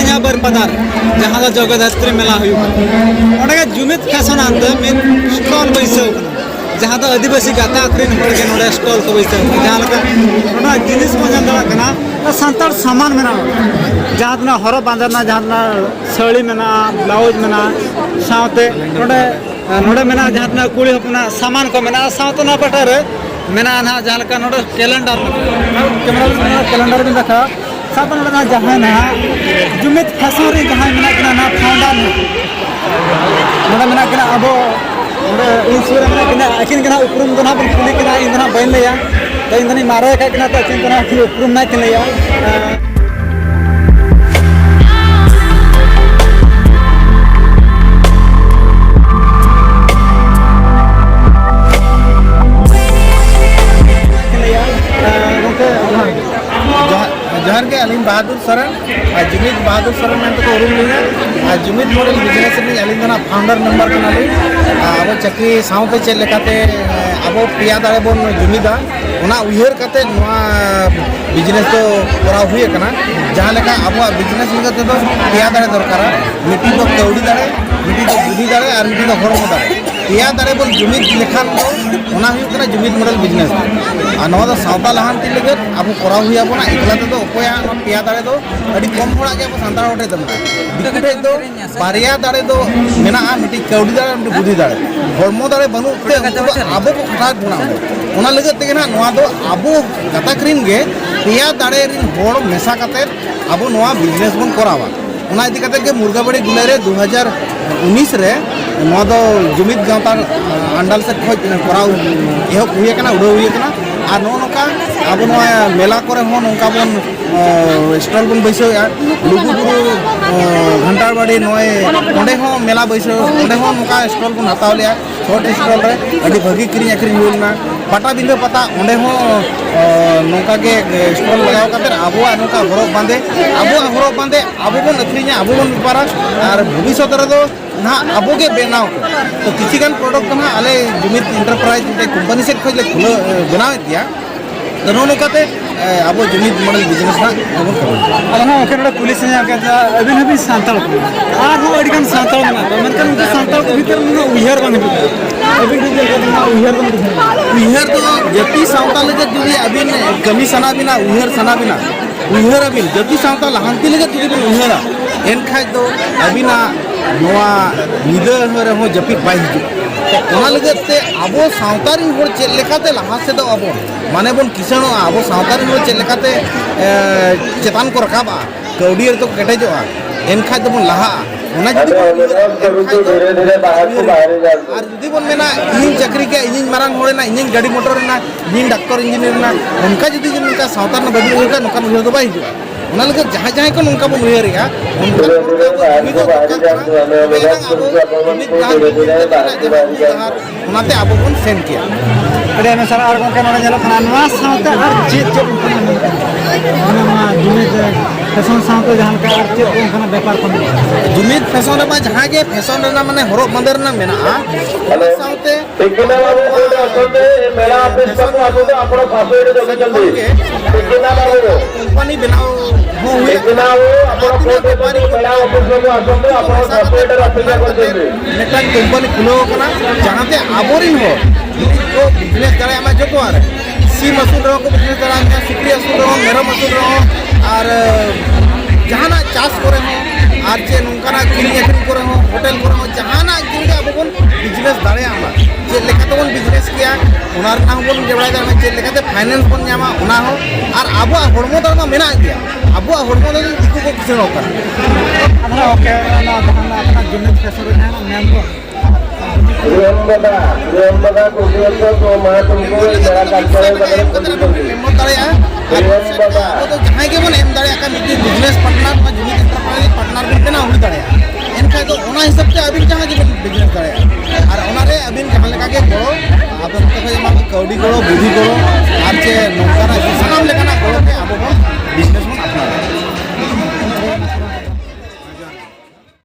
ᱵᱚᱧᱟ ᱵᱟᱨ ᱯᱟᱫᱟर जहाँ दो जगदात्री मेला हुई जुमित फैशन आते मिद स्टॉल बैसाव जहाँ दो आदिवासी गाता आखरीन होड़गे नोड़े स्टॉल को बैसाव जहाँ लगा जिनिस को जाना सानतार सामान मेना जहाँ तना हरो बांधना जहाँ तना साड़ी मेना ब्लाउज मेना सावते नोड़े नोड़े मेना जहाँ तना कुड़ी अपना सामान को मेना सावते ना पटारे मेना ना जहाँ लगा नोड़े कैलेंडर कैमरा कैलेंडर भी रखा साथ में जहाँ ना जुमित फैशन रे जहाँ मेना कना ना फाउंडर नोड़ा मेना कना अबो नोड़ा इन सुर मेना कना अकिन कना उपरुम दना बन कुली कना इन दना बन लिया तो इन दनी मारे का कना तो अकिन कना कि उपरुम ना कना या जहर के अलीम बहादुर सरन और जुमित बहादुर सरन में तो उरुम लिया और जुमित मॉडल बिजनेस में अलीम दना फाउंडर नंबर कना ली अब चक्री साउते चेक लेकाते अब पिया दाड़े बोन जुमिदा उना उयहर काते नवा बिजनेस तो करा हुए कना जहां लेका अब बिजनेस लेकाते तो पिया दाड़े दरकार मिट्टी तो कौड़ी दाड़े मिट्टी तो बुद्धि दाड़े और मिट्टी तो हरम दाड़े पिया दाड़े बोन जुमित लेखान तो उना हुई कना जुमित मॉडल बिजनेस और नवा सावता लहांती लेके अब करा हुई अब ना एकला तो ओकोया पिया दाड़े दो अड़ी कम होड़ा के अब सांतार ओटे दम दिखटे तो बारिया दाड़े दो मेना मिट्टी कौड़ी दाड़े मिट्टी बुद्धि दाड़े हरमो दाड़े बनु ते अब को खटा गुना उना लगे तेगे ना नवा दो अब गाताक्रीन गे पिया दाड़े रिन होड़ मेसा काते अब नवा बिजनेस बन करावा उना इदी काते के मुर्गाबाड़ी गुलेरे 2019 रे नवा दो जुमित गांवता अंडल से खोज कराव एहो हुए कना उड़ो हुए कना और नोका अब मेला करे हो नौका बन स्टॉल बन बैसो लुगुबुरु घंटार बाड़ी नोए ओंडे हो मेला बैसो ओंडे हो नौका स्टॉल बन हताव लिया छोटे स्टॉल रे अभी भगी किरी आखिरी हुईना पटा बिंदे पता ओंडे हो नौका के स्टॉल लगाव काते अब नौका हरक बांधे अब बन अखरीना अब बन व्यापारा और भविष्य रे दो ना अब के बनाव तो किसी गान प्रोडक्ट ना आले जुमित इंटरप्राइज कंपनी से खोज ले खुलो बनाव दिया तो नौकाते अब जुमित मॉडल बिजनेस ना अब अब ना ओके पुलिस ने के अभी नबी सांताल आर हो अडिगन सांताल ना तो मनकन उनके सांताल के भीतर में उहर बन अभी उहर तो जति सांताल के जुदी अभी कमी सना बिना उहर सना बिना उहर अभी जति सांताल हांती लगे जुदी उहरा एन खाय तो अभी ना नवा निदर हो जपित बाई हिजु तो लगते अब सावतारी होड़ चेक लेखाते लहा से दो अब माने बन किसान अब सावतारी होड़ चेक लेखाते चेतान को रखाबा कौड़ी तो केटेजोआ एनखाय तो बन लहा उना जुदी बन मेना इन चक्री के इन मारांग होड़े ना इन गाड़ी मोटर ना इन डॉक्टर इंजीनियर ना उनका जुदी उनका सावतार ना बदल होगा नोका उहर तो बाई हिजुआ उना लगे जहाँ जहाँ को उनका बन उहरिया उनाते अब बन सेंड किया अरे मैं सर और के नोड़े जलो खाना नवा सावते और चेत जुमित फैशन सावते जहाँ का और चेत उनका व्यापार को जुमित फैशन रे जहाँ के फैशन रे ना माने हरक बंदर ना मेना सावते टिकना बाबू कोड असते मेरा ऑफिस को आसो आपण फासोइड जगे जल्दी टिकना बाबू कंपनी बनाओ हो हुए टिकना वो आपण कोड पानी मेरा ऑफिस को आसो आपण फासोइड अपेक्षा कर देबे नेटा कंपनी खुलो कना जहाँ ते आबोरिन हो तो बिजनेस करे हमें जो को आ रहा सी मसूल रहो को बिजनेस करा हमें सिकरी असूल रहो मेरा मसूल रहो और जहाँ ना चाष करे हो आज चे नौका किरी अखरी करे हो होटल करे हो जहाँ ना किरी अब बन बिजनेस दाड़े आमा चे लेखा तो बन बिजनेस किया उनार ना बन जेबड़ा जाए चे लेखा ते फाइनेंस बन जामा उना हो और अब हड़मो दाड़ में मेना गया अब हड़मो दाड़ दिकू को किसे होकर हमरा ओके ना अपना जुमित फैशन है ना मैम को रियम्बदा को मैं तुमको मेरा तो जहाँ के बन एम दाड़े का बिजनेस पार्टनर मा जुमित इंटरप्राइज पार्टनर बन ना हुई दाड़े एनखा तो ओना हिसाब से अभी जहाँ के बिजनेस दाड़े और ओनारे अभी जहाँ लेका के गड़ो आप तो कौड़ी गड़ो बुद्धि गड़ो और चे नौका सामान लेका गड़ो के अब